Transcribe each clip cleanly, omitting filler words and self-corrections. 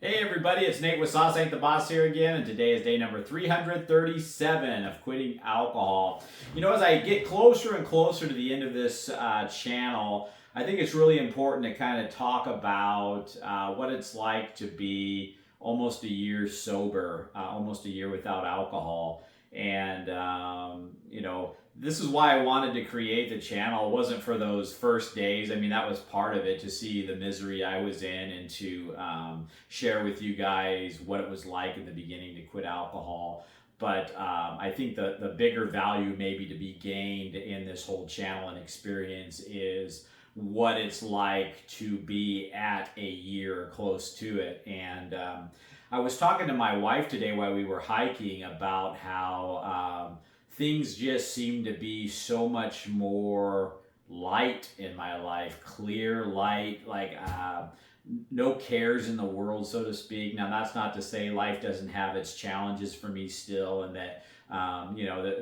Hey everybody, it's Nate with Sauce Ain't the Boss here again, and today is day number 337 of quitting alcohol. As I get closer and closer to the end of this channel, I think it's really important to kind of talk about what it's like to be almost a year sober, almost a year without alcohol. And this is why I wanted to create the channel. It wasn't for those first days. I mean, that was part of it, to see the misery I was in and to share with you guys what it was like in the beginning to quit alcohol. But I think the bigger value maybe to be gained in this whole channel and experience is what it's like to be at a year close to it. And I was talking to my wife today while we were hiking about how things just seem to be so much more light in my life, clear light, like no cares in the world, so to speak. Now, that's not to say life doesn't have its challenges for me still, and that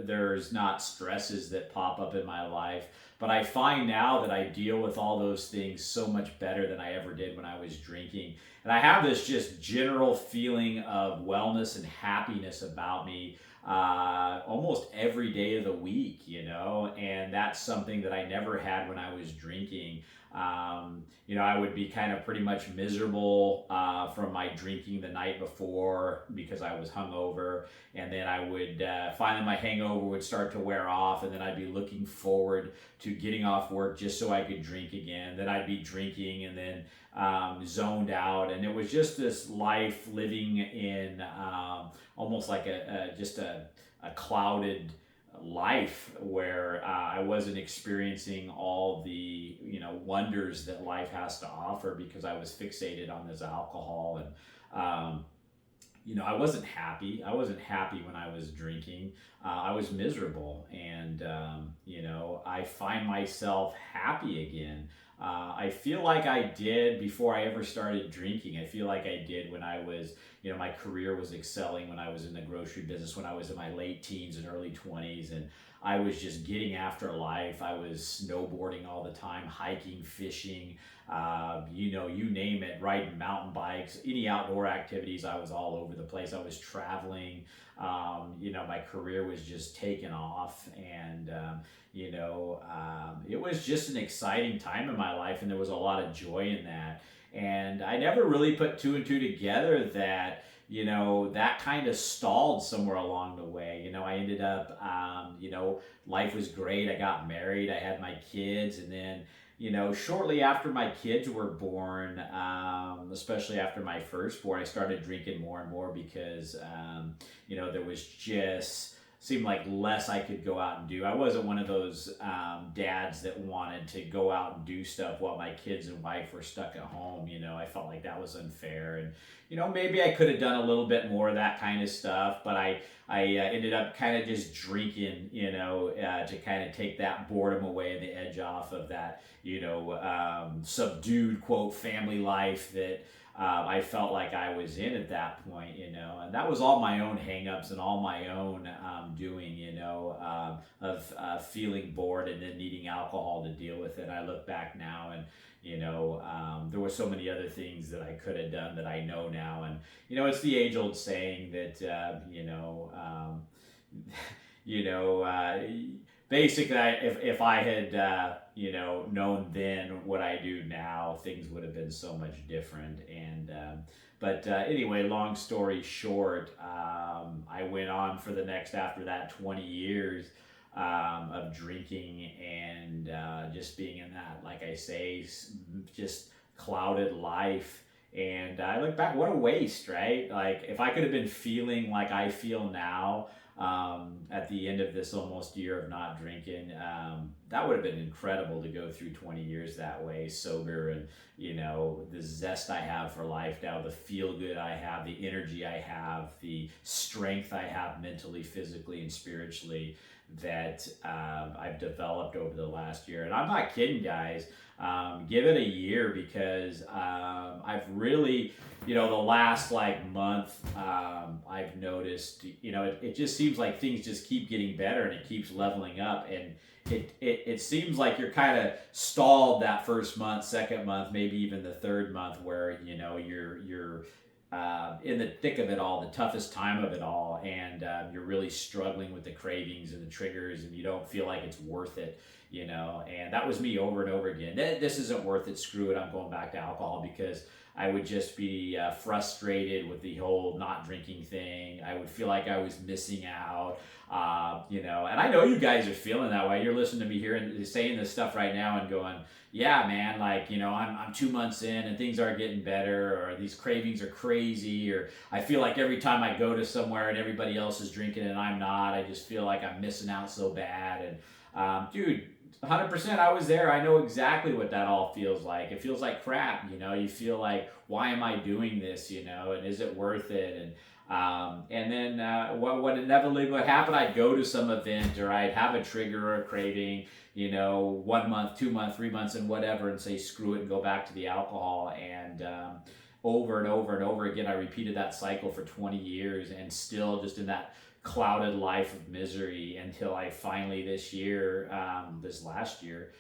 there's not stresses that pop up in my life. But I find now that I deal with all those things so much better than I ever did when I was drinking. And I have this just general feeling of wellness and happiness about me almost every day of the week, and that's something that I never had when I was drinking. I would be kind of pretty much miserable from my drinking the night before because I was hungover, and then I would finally my hangover would start to wear off, and then I'd be looking forward to getting off work just so I could drink again. Then I'd be drinking and then zoned out, and it was just this life living in almost like a clouded life where I wasn't experiencing all the wonders that life has to offer because I was fixated on this alcohol. And I wasn't happy. I wasn't happy when I was drinking. I was miserable, and I find myself happy again. I feel like I did before I ever started drinking. I feel like I did when I was, my career was excelling, when I was in the grocery business, when I was in my late teens and early 20s, and I was just getting after life. I was snowboarding all the time, hiking, fishing, you name it, riding mountain bikes, any outdoor activities. I was all over the place. I was traveling. My career was just taking off, and it was just an exciting time in my life, and there was a lot of joy in that. And I never really put two and two together that that kind of stalled somewhere along the way. I ended up, life was great. I got married, I had my kids, and then shortly after my kids were born, especially after my firstborn, I started drinking more and more because, there was just seemed like less I could go out and do. I wasn't one of those dads that wanted to go out and do stuff while my kids and wife were stuck at home. I felt like that was unfair, and maybe I could have done a little bit more of that kind of stuff, but I ended up kind of just drinking, to kind of take that boredom away and the edge off of that, subdued quote family life that I felt like I was in at that point, and that was all my own hangups and all my own doing, of feeling bored and then needing alcohol to deal with it. I look back now, and there were so many other things that I could have done that I know now, and it's the age-old saying that basically, if I had known then what I do now, things would have been so much different. And but anyway, long story short, I went on for the next, after that, 20 years of drinking and just being in that, like I say, just clouded life. And I look back, what a waste, right? Like, if I could have been feeling like I feel now, at the end of this almost year of not drinking, that would have been incredible to go through 20 years that way, sober, and the zest I have for life now, the feel good I have, the energy I have, the strength I have mentally, physically, and spiritually that I've developed over the last year. And I'm not kidding, guys. Give it a year, because I've really, the last month, I've noticed, it just seems like things just keep getting better and it keeps leveling up. And it seems like you're kind of stalled that first month, second month, maybe even the third month, where you're in the thick of it all, the toughest time of it all, and you're really struggling with the cravings and the triggers, and you don't feel like it's worth it, you know. And that was me over and over again. This isn't worth it. Screw it. I'm going back to alcohol, because I would just be frustrated with the whole not drinking thing. I would feel like I was missing out, you know. And I know you guys are feeling that way. You're listening to me here and saying this stuff right now and going, yeah, man, like, you know, I'm 2 months in and things aren't getting better, or these cravings are crazy, or I feel like every time I go to somewhere and everybody else is drinking and I'm not, I just feel like I'm missing out so bad. And dude, 100%, I was there. I know exactly what that all feels like. It feels like crap, you know. You feel like, why am I doing this, you know, and is it worth it? And then what inevitably would happen, I'd go to some event, or I'd have a trigger or a craving, you know, 1 month, 2 months, 3 months, and whatever, and say screw it and go back to the alcohol. And over and over and over again, I repeated that cycle for 20 years, and still just in that clouded life of misery, until I finally this last year,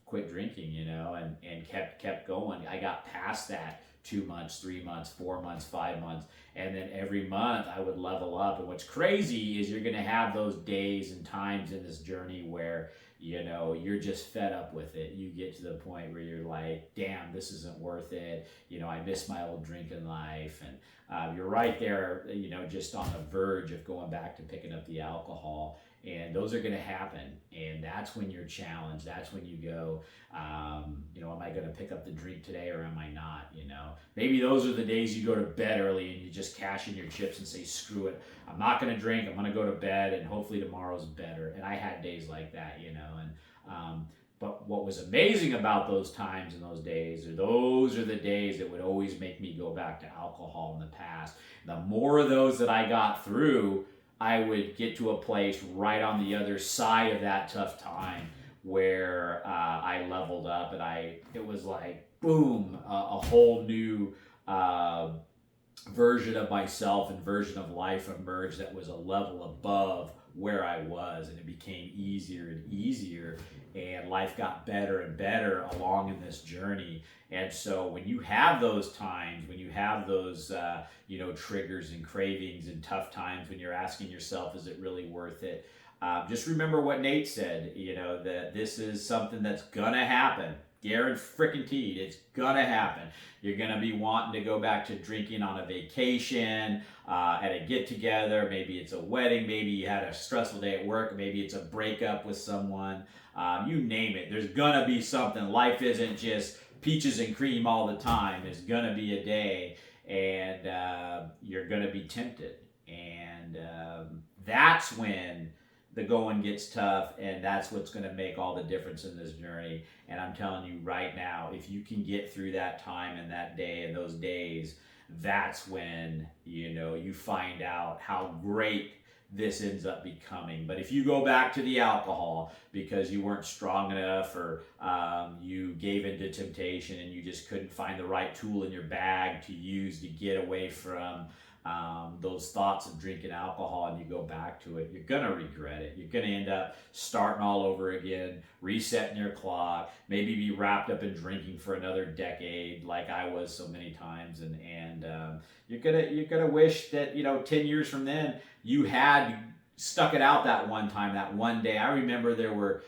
quit drinking, you know, and kept going. I got past that 2 months, 3 months, 4 months, 5 months. And then every month I would level up. And what's crazy is you're going to have those days and times in this journey where, you know, you're just fed up with it. You get to the point where you're like, damn, this isn't worth it. You know, I miss my old drinking life. And you're right there, you know, just on the verge of going back to picking up the alcohol. And those are going to happen. And that's when you're challenged. That's when you go, you know, am I going to pick up the drink today, or am I not? You know, maybe those are the days you go to bed early and you just cash in your chips and say, screw it. I'm not going to drink. I'm going to go to bed, and hopefully tomorrow's better. And I had days like that, you know. And but what was amazing about those times and those days, those are the days that would always make me go back to alcohol in the past. The more of those that I got through, I would get to a place right on the other side of that tough time where I leveled up, and it was like, boom, a whole new version of myself and version of life emerged that was a level above where I was, and it became easier and easier, and life got better and better along in this journey. And so when you have those times, when you have those you know, triggers and cravings and tough times, when you're asking yourself, is it really worth it? Just remember what Nate said, you know, that this is something that's gonna happen. Guaranteed, it's gonna happen. You're gonna be wanting to go back to drinking on a vacation, at a get together. Maybe it's a wedding. Maybe you had a stressful day at work. Maybe it's a breakup with someone. You name it. There's gonna be something. Life isn't just peaches and cream all the time. There's gonna be a day, and you're gonna be tempted, and that's when the going gets tough, and that's what's going to make all the difference in this journey. And I'm telling you right now, if you can get through that time and that day and those days, that's when, you know, you find out how great this ends up becoming. But if you go back to the alcohol because you weren't strong enough, or you gave into temptation and you just couldn't find the right tool in your bag to use to get away from those thoughts of drinking alcohol, and you go back to it, you're gonna regret it. You're gonna end up starting all over again, resetting your clock, maybe be wrapped up in drinking for another decade, like I was so many times, and you're gonna wish that, you know, 10 years from then you had stuck it out that one time, that one day. I remember there were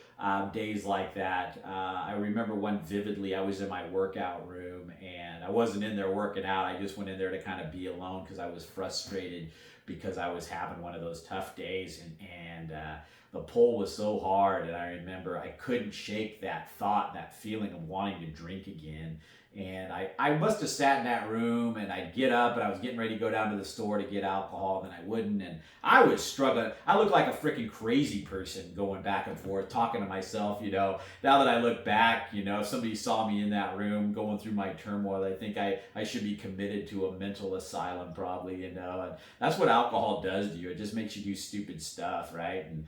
days like that. I remember one vividly. I was in my workout room, and I wasn't in there working out. I just went in there to kind of be alone because I was frustrated because I was having one of those tough days, and the pull was so hard. And I remember I couldn't shake that thought, that feeling of wanting to drink again. And I must have sat in that room, and I'd get up, and I was getting ready to go down to the store to get alcohol, and then I wouldn't. And I was struggling. I looked like a freaking crazy person going back and forth, talking to myself, you know. Now that I look back, you know, if somebody saw me in that room going through my turmoil, I think I should be committed to a mental asylum probably, you know. And that's what alcohol does to you. It just makes you do stupid stuff, right? And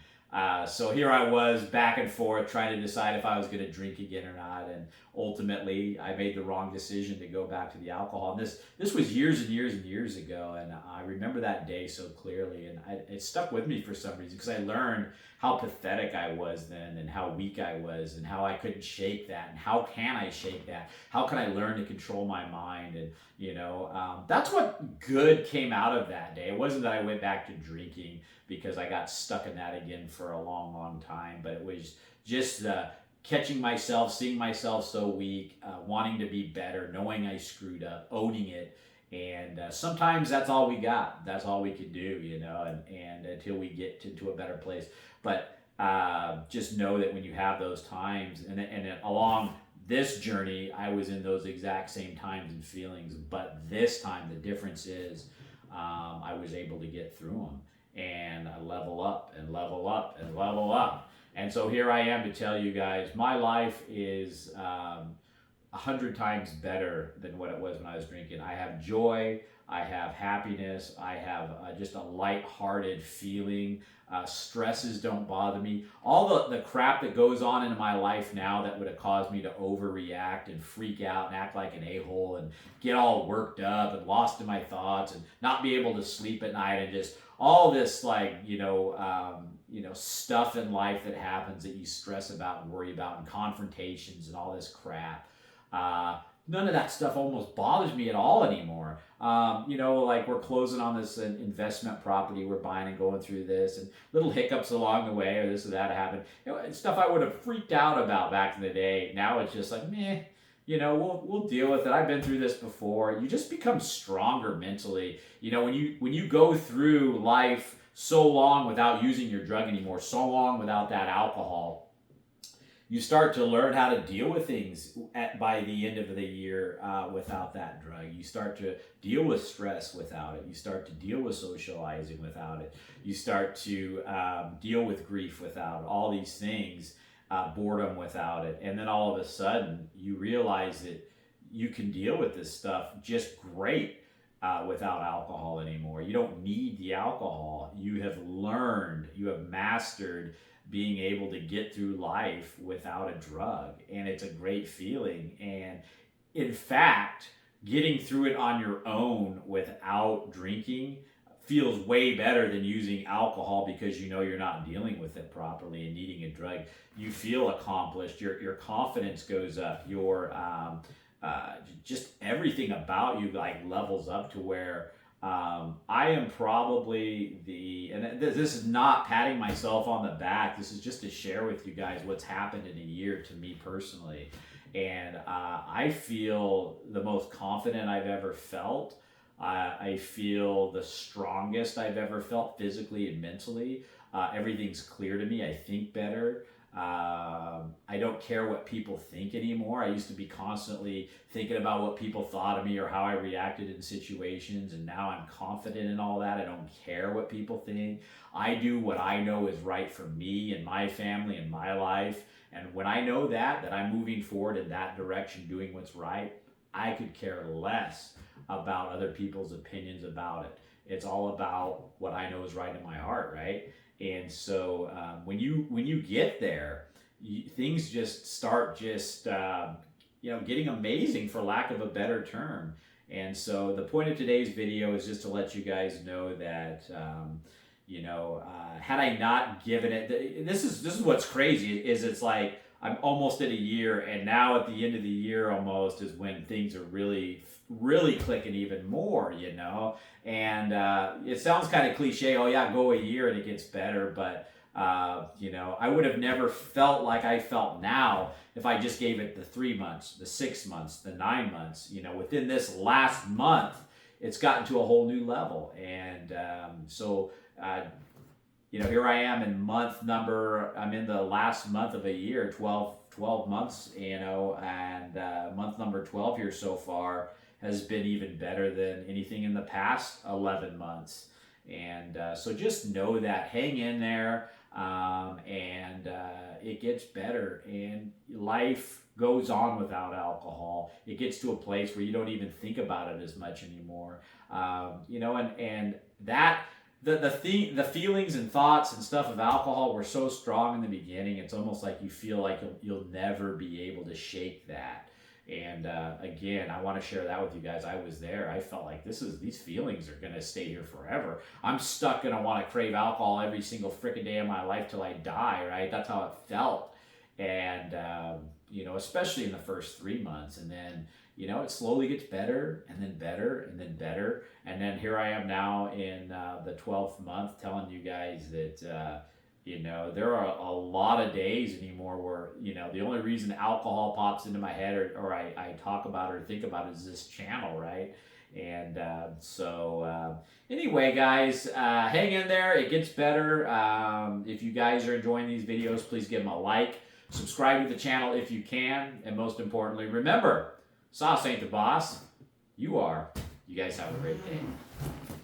So here I was back and forth trying to decide if I was going to drink again or not, and ultimately I made the wrong decision to go back to the alcohol. And this was years and years and years ago, and I remember that day so clearly, and it stuck with me for some reason because I learned how pathetic I was then, and how weak I was, and how I couldn't shake that, and how can I shake that? How can I learn to control my mind? And that's what good came out of that day. It wasn't that I went back to drinking because I got stuck in that again for a long, long time. But it was just catching myself, seeing myself so weak, wanting to be better, knowing I screwed up, owning it. And sometimes that's all we got. That's all we could do, and until we get to a better place. But just know that when you have those times, and then along this journey, I was in those exact same times and feelings. But this time, the difference is I was able to get through them and level up and level up and level up. And so here I am to tell you guys, my life is 100 times better than what it was when I was drinking. I have joy, I have happiness, I have just a light-hearted feeling. Stresses don't bother me. All the crap that goes on in my life now that would have caused me to overreact and freak out and act like an a-hole and get all worked up and lost in my thoughts and not be able to sleep at night, and just all this stuff in life that happens that you stress about and worry about, and confrontations and all this crap. None of that stuff almost bothers me at all anymore. Like we're closing on this investment property we're buying and going through this, and little hiccups along the way, or this or that happened. Stuff I would have freaked out about back in the day. Now it's just like, meh. We'll deal with it. I've been through this before. You just become stronger mentally. When you go through life so long without using your drug anymore, so long without that alcohol, you start to learn how to deal with things by the end of the year without that drug. You start to deal with stress without it. You start to deal with socializing without it. You start to deal with grief without all these things, boredom without it. And then all of a sudden, you realize that you can deal with this stuff just great without alcohol anymore. You don't need the alcohol. You have learned, you have mastered being able to get through life without a drug, and it's a great feeling. And in fact, getting through it on your own without drinking feels way better than using alcohol, because you're not dealing with it properly and needing a drug. You feel accomplished, your confidence goes up, your just everything about you levels up to where I am probably and this is not patting myself on the back. This is just to share with you guys what's happened in a year to me personally. And I feel the most confident I've ever felt. I feel the strongest I've ever felt physically and mentally. Everything's clear to me. I think better. I don't care what people think anymore. I used to be constantly thinking about what people thought of me or how I reacted in situations, and now I'm confident in all that. I don't care what people think. I do what I know is right for me and my family and my life. And when I know that I'm moving forward in that direction, doing what's right, I could care less about other people's opinions about it. It's all about what I know is right in my heart, right? And so when you get there, things just start getting amazing, for lack of a better term. And so the point of today's video is just to let you guys know that had I not given it, this is what's crazy, is it's like I'm almost at a year, and now at the end of the year almost is when things are really clicking even more, and it sounds kind of cliche, oh yeah, go a year and it gets better, but I would have never felt like I felt now if I just gave it the 3 months, the 6 months, the 9 months. Within this last month, it's gotten to a whole new level. And here I am I'm in the last month of a year, 12 months, and month number 12 here so far has been even better than anything in the past 11 months. And so just know that, hang in there, and it gets better, and life goes on without alcohol. It gets to a place where you don't even think about it as much anymore, and that the feelings and thoughts and stuff of alcohol were so strong in the beginning. It's almost like you feel like you'll never be able to shake that. And again, I want to share that with you guys. I was there. I felt like these feelings are gonna stay here forever. I'm stuck gonna want to crave alcohol every single freaking day of my life till I die. Right? That's how it felt. And you know, especially in the first 3 months, and then you know, it slowly gets better and then better and then better. And then here I am now in the 12th month telling you guys that, you know, there are a lot of days anymore where, you know, the only reason alcohol pops into my head or I talk about or think about is this channel, right? And anyway, guys, hang in there. It gets better. If you guys are enjoying these videos, please give them a like. Subscribe to the channel if you can. And most importantly, remember, sauce ain't the boss. You are. You guys have a great day.